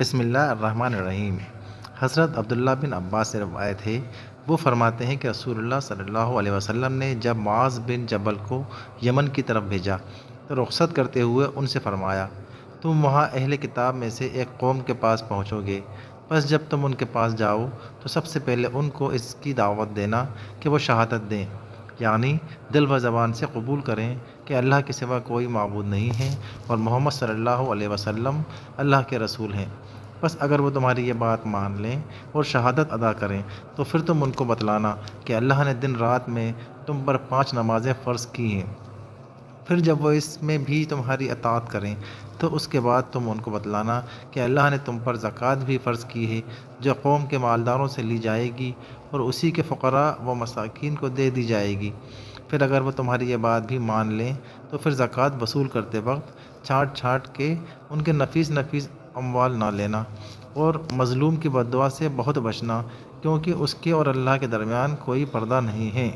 بسم اللہ الرحمن الرحیم۔ حضرت عبداللہ بن عباس سے روایت ہے، وہ فرماتے ہیں کہ رسول اللہ صلی اللہ علیہ وسلم نے جب معاذ بن جبل کو یمن کی طرف بھیجا تو رخصت کرتے ہوئے ان سے فرمایا، تم وہاں اہل کتاب میں سے ایک قوم کے پاس پہنچو گے، بس جب تم ان کے پاس جاؤ تو سب سے پہلے ان کو اس کی دعوت دینا کہ وہ شہادت دیں، یعنی دل و زبان سے قبول کریں کہ اللہ کے سوا کوئی معبود نہیں ہے اور محمد صلی اللہ علیہ وسلم اللہ کے رسول ہیں۔ بس اگر وہ تمہاری یہ بات مان لیں اور شہادت ادا کریں تو پھر تم ان کو بتلانا کہ اللہ نے دن رات میں تم پر 5 نمازیں فرض کی ہیں۔ پھر جب وہ اس میں بھی تمہاری اطاعت کریں تو اس کے بعد تم ان کو بتلانا کہ اللہ نے تم پر زکوٰۃ بھی فرض کی ہے، جو قوم کے مالداروں سے لی جائے گی اور اسی کے فقراء و مساکین کو دے دی جائے گی۔ پھر اگر وہ تمہاری یہ بات بھی مان لیں تو پھر زکوٰۃ وصول کرتے وقت چھانٹ چھانٹ کے ان کے نفیس نفیس اموال نہ لینا، اور مظلوم کی بد دعا سے بہت بچنا، کیونکہ اس کے اور اللہ کے درمیان کوئی پردہ نہیں ہے۔